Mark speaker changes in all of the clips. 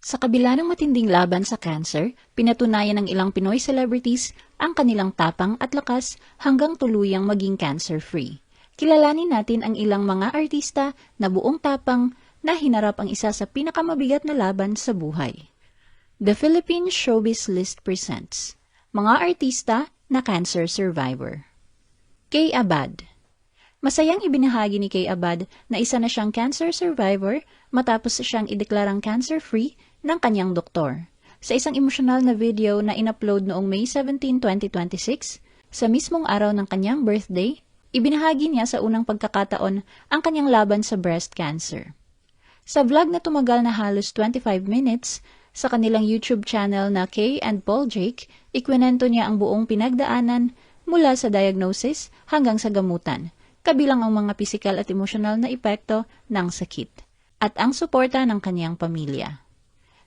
Speaker 1: Sa kabila ng matinding laban sa cancer, pinatunayan ng ilang Pinoy celebrities ang kanilang tapang at lakas hanggang tuluyang maging cancer-free. Kilalanin natin ang ilang mga artista na buong tapang na hinarap ang isa sa pinakamabigat na laban sa buhay. The Philippine Showbiz List presents mga artista na cancer survivor. Kay Abad. Masayang ibinahagi ni Kay Abad na isa na siyang cancer survivor matapos siyang ideklarang cancer-free ng kanyang doktor. Sa isang emosyonal na video na inupload noong May 17, 2026, sa mismong araw ng kanyang birthday, ibinahagi niya sa unang pagkakataon ang kanyang laban sa breast cancer. Sa vlog na tumagal na halos 25 minutes, sa kanilang YouTube channel na Kay and Paul Jake, ikwinento niya ang buong pinagdaanan mula sa diagnosis hanggang sa gamutan, kabilang ang mga pisikal at emosyonal na epekto ng sakit, at ang suporta ng kanyang pamilya.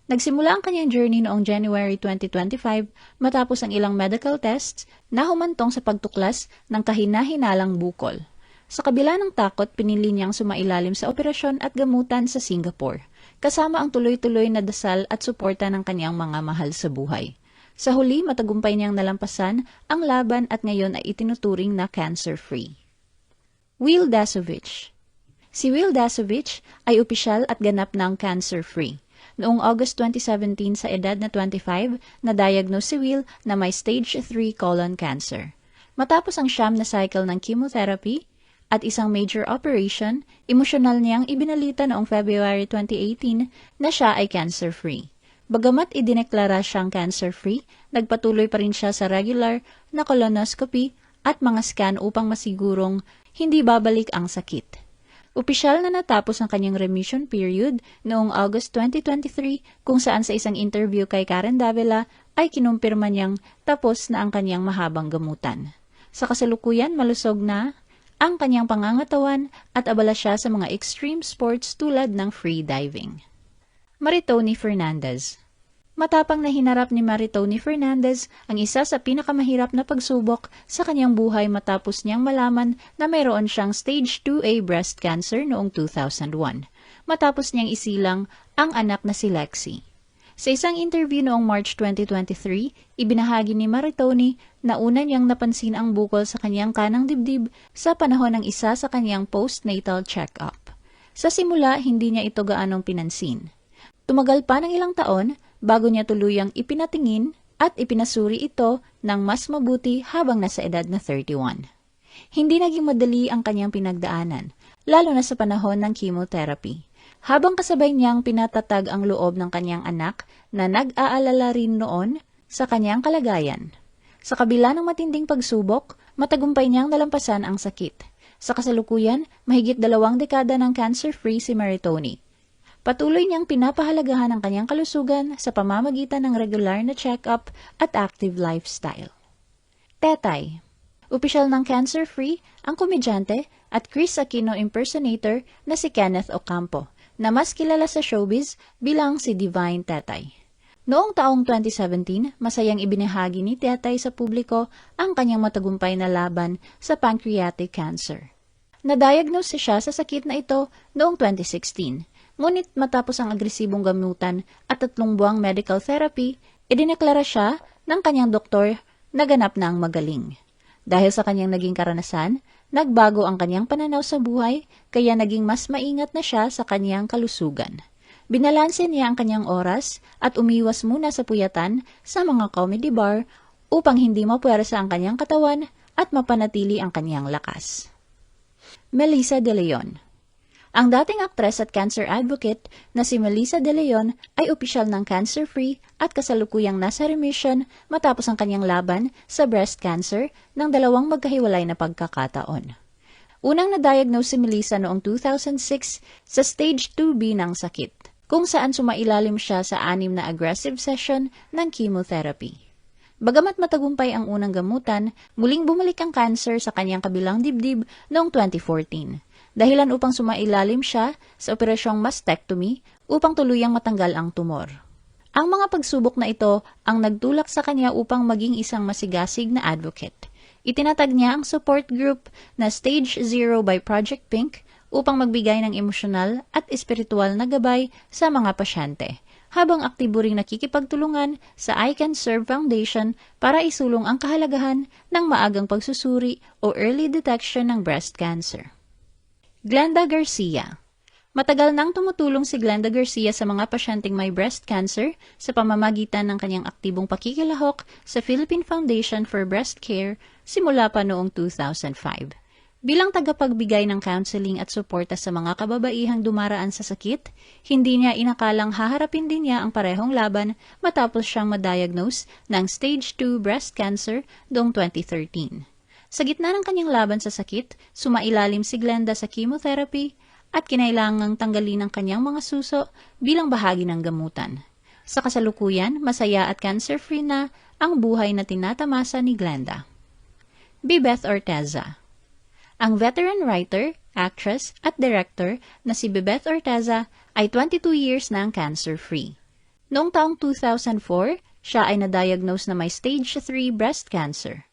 Speaker 1: Nagsimula ang kanyang journey noong January 2025 matapos ang ilang medical tests na humantong sa pagtuklas ng kahina-hinalang bukol. Sa kabila ng takot, pinili niyang sumailalim sa operasyon at gamutan sa Singapore, kasama ang tuloy-tuloy na dasal at suporta ng kanyang mga mahal sa buhay. Sa huli, matagumpay niyang nalampasan ang laban at ngayon ay itinuturing na cancer-free. Will Dasovich. Si Will Dasovich ay opisyal at ganap ng cancer-free. Noong August 2017 sa edad na 25, na-diagnose si Will na may stage 3 colon cancer. Matapos ang siyam na cycle ng chemotherapy at isang major operation, emosyonal niyang ibinalita noong February 2018 na siya ay cancer-free. Bagamat idineklara siyang cancer-free, nagpatuloy pa rin siya sa regular na colonoscopy at mga scan upang masigurong hindi babalik ang sakit. Opisyal na natapos ang kanyang remission period noong August 2023 kung saan sa isang interview kay Karen Davila ay kinumpirma niyang tapos na ang kanyang mahabang gamutan. Sa kasalukuyan, malusog na ang kanyang pangangatawan at abala siya sa mga extreme sports tulad ng free diving. Maritoni Fernandez. Matapang na hinarap ni Maritoni Fernandez ang isa sa pinakamahirap na pagsubok sa kanyang buhay matapos niyang malaman na mayroon siyang stage 2A breast cancer noong 2001, matapos niyang isilang ang anak na si Lexi. Sa isang interview noong March 2023, ibinahagi ni Maritoni na una niyang napansin ang bukol sa kanyang kanang dibdib sa panahon ng isa sa kanyang postnatal check-up. Sa simula, hindi niya ito gaanong pinansin. Tumagal pa ng ilang taon bago niya tuluyang ipinatingin at ipinasuri ito ng mas mabuti habang nasa edad na 31. Hindi naging madali ang kanyang pinagdaanan, lalo na sa panahon ng chemotherapy. Habang kasabay niyang pinatatag ang loob ng kanyang anak na nag-aalala rin noon sa kanyang kalagayan. Sa kabila ng matinding pagsubok, matagumpay niyang nalampasan ang sakit. Sa kasalukuyan, mahigit 2 dekada ng cancer-free si Maritoni. Patuloy niyang pinapahalagahan ang kanyang kalusugan sa pamamagitan ng regular na check-up at active lifestyle. Tetay. Opisyal ng cancer-free ang komedyante at Chris Aquino impersonator na si Kenneth Ocampo, na mas kilala sa showbiz bilang si Divine Tetay. Noong taong 2017, masayang ibinahagi ni Tetay sa publiko ang kanyang matagumpay na laban sa pancreatic cancer. Na-diagnose siya sa sakit na ito noong 2016. Ngunit matapos ang agresibong gamutan at 3 buwang medical therapy, idineklara siya ng kanyang doktor na ganap na ang magaling. Dahil sa kanyang naging karanasan, nagbago ang kanyang pananaw sa buhay, kaya naging mas maingat na siya sa kanyang kalusugan. Binalanse niya ang kanyang oras at umiwas muna sa puyatan sa mga comedy bar upang hindi mapuwersa ang kanyang katawan at mapanatili ang kanyang lakas. Melissa De Leon. Ang dating aktres at cancer advocate na si Melissa De Leon ay opisyal ng cancer-free at kasalukuyang nasa remission matapos ang kanyang laban sa breast cancer ng 2 magkahiwalay na pagkakataon. Unang na-diagnose si Melissa noong 2006 sa stage 2B ng sakit, kung saan sumailalim siya sa 6 na aggressive session ng chemotherapy. Bagamat matagumpay ang unang gamutan, muling bumalik ang cancer sa kanyang kabilang dibdib noong 2014. Dahilan upang sumailalim siya sa operasyong mastectomy upang tuluyang matanggal ang tumor. Ang mga pagsubok na ito ang nagtulak sa kanya upang maging isang masigasig na advocate. Itinatag niya ang support group na Stage 0 by Project Pink upang magbigay ng emosyonal at espiritual na gabay sa mga pasyente, habang aktibo ring nakikipagtulungan sa I Can Serve Foundation para isulong ang kahalagahan ng maagang pagsusuri o early detection ng breast cancer. Glenda Garcia. Matagal nang tumutulong si Glenda Garcia sa mga pasyenteng may breast cancer sa pamamagitan ng kanyang aktibong pakikilahok sa Philippine Foundation for Breast Care simula pa noong 2005. Bilang tagapagbigay ng counseling at suporta sa mga kababaihang dumaraan sa sakit, hindi niya inakalang haharapin din niya ang parehong laban matapos siyang ma-diagnose ng stage 2 breast cancer noong 2013. Sa gitna ng kanyang laban sa sakit, sumailalim si Glenda sa chemotherapy at kinailangang tanggalin ang kanyang mga suso bilang bahagi ng gamutan. Sa kasalukuyan, masaya at cancer-free na ang buhay na tinatamasa ni Glenda. Bebeth Orteza. Ang veteran writer, actress at director na si Bebeth Orteza ay 22 years na ang cancer-free. Noong taong 2004, siya ay na-diagnose na may stage 3 breast cancer.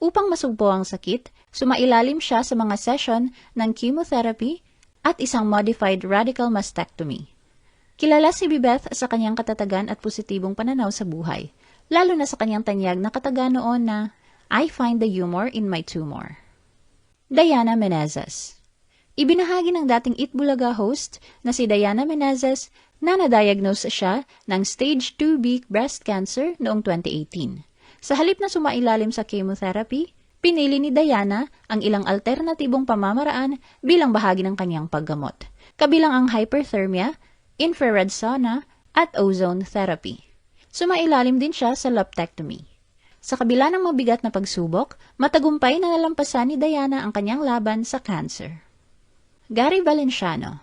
Speaker 1: Upang masugpo ang sakit, sumailalim siya sa mga session ng chemotherapy at isang modified radical mastectomy. Kilala si Bebeth sa kanyang katatagan at positibong pananaw sa buhay, lalo na sa kanyang tanyag na kataga noon na, "I find the humor in my tumor." Diana Menezes. Ibinahagi ng dating Itbulaga host na si Diana Menezes na na-diagnose siya ng stage 2B breast cancer noong 2018. Sa halip na sumailalim sa chemotherapy, pinili ni Diana ang ilang alternatibong pamamaraan bilang bahagi ng kanyang paggamot, kabilang ang hyperthermia, infrared sauna, at ozone therapy. Sumailalim din siya sa lobectomy. Sa kabila ng mabigat na pagsubok, matagumpay na nalampasan ni Diana ang kanyang laban sa cancer. Gary Valenciano.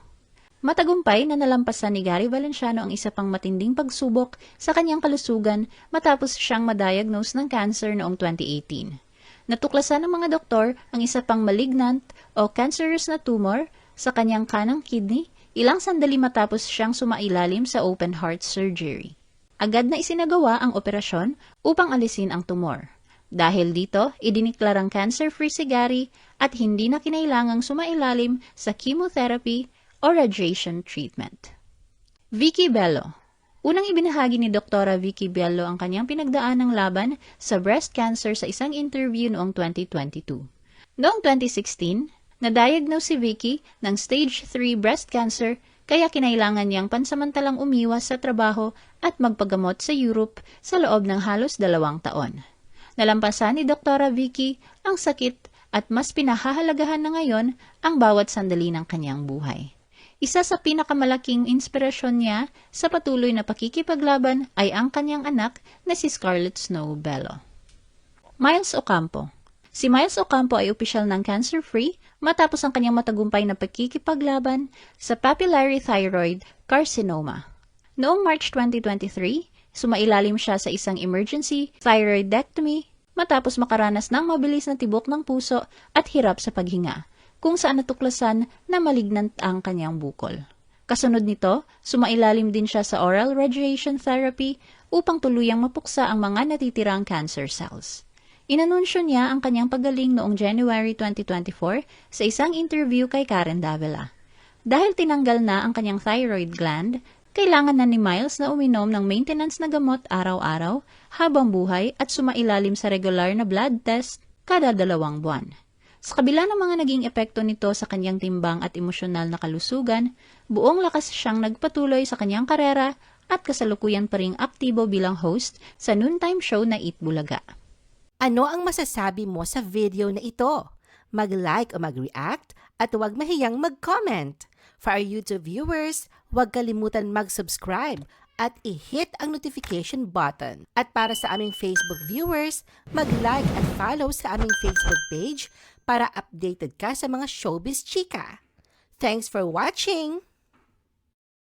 Speaker 1: Matagumpay na nalampasan ni Gary Valenciano ang isa pang matinding pagsubok sa kanyang kalusugan matapos siyang ma-diagnose ng cancer noong 2018. Natuklasan ng mga doktor ang isa pang malignant o cancerous na tumor sa kanyang kanang kidney ilang sandali matapos siyang sumailalim sa open heart surgery. Agad na isinagawa ang operasyon upang alisin ang tumor. Dahil dito, idiniklarang cancer-free si Gary at hindi na kinailangang sumailalim sa chemotherapy o radiation treatment. Vicky Bello. Unang ibinahagi ni Dr. Vicky Bello ang kanyang pinagdaanang laban sa breast cancer sa isang interview noong 2022. Noong 2016, na-diagnose si Vicky ng stage 3 breast cancer kaya kinailangan niyang pansamantalang umiwas sa trabaho at magpagamot sa Europe sa loob ng halos 2 taon. Nalampasan ni Dr. Vicky ang sakit at mas pinahahalagahan na ngayon ang bawat sandali ng kanyang buhay. Isa sa pinakamalaking inspirasyon niya sa patuloy na pakikipaglaban ay ang kanyang anak na si Scarlett Snow Bello. Miles Ocampo. Si Miles Ocampo ay opisyal ng cancer-free matapos ang kanyang matagumpay na pakikipaglaban sa papillary thyroid carcinoma. Noong March 2023, sumailalim siya sa isang emergency thyroidectomy matapos makaranas ng mabilis na tibok ng puso at hirap sa paghinga, kung saan natuklasan na malignant ang kanyang bukol. Kasunod nito, sumailalim din siya sa oral radiation therapy upang tuluyang mapuksa ang mga natitirang cancer cells. Inanunsyo niya ang kanyang paggaling noong January 2024 sa isang interview kay Karen Davila. Dahil tinanggal na ang kanyang thyroid gland, kailangan na ni Miles na uminom ng maintenance na gamot araw-araw habang buhay at sumailalim sa regular na blood test kada 2 buwan. Sa kabila ng mga naging epekto nito sa kanyang timbang at emosyonal na kalusugan, buong lakas siyang nagpatuloy sa kanyang karera at kasalukuyan pa ring aktibo bilang host sa noontime show na Eat Bulaga.
Speaker 2: Ano ang masasabi mo sa video na ito? Mag-like o mag-react at huwag mahiyang mag-comment. For our YouTube viewers, huwag kalimutan mag-subscribe at i-hit ang notification button. At para sa aming Facebook viewers, mag-like at follow sa aming Facebook page para updated ka sa mga showbiz chika. Thanks for watching!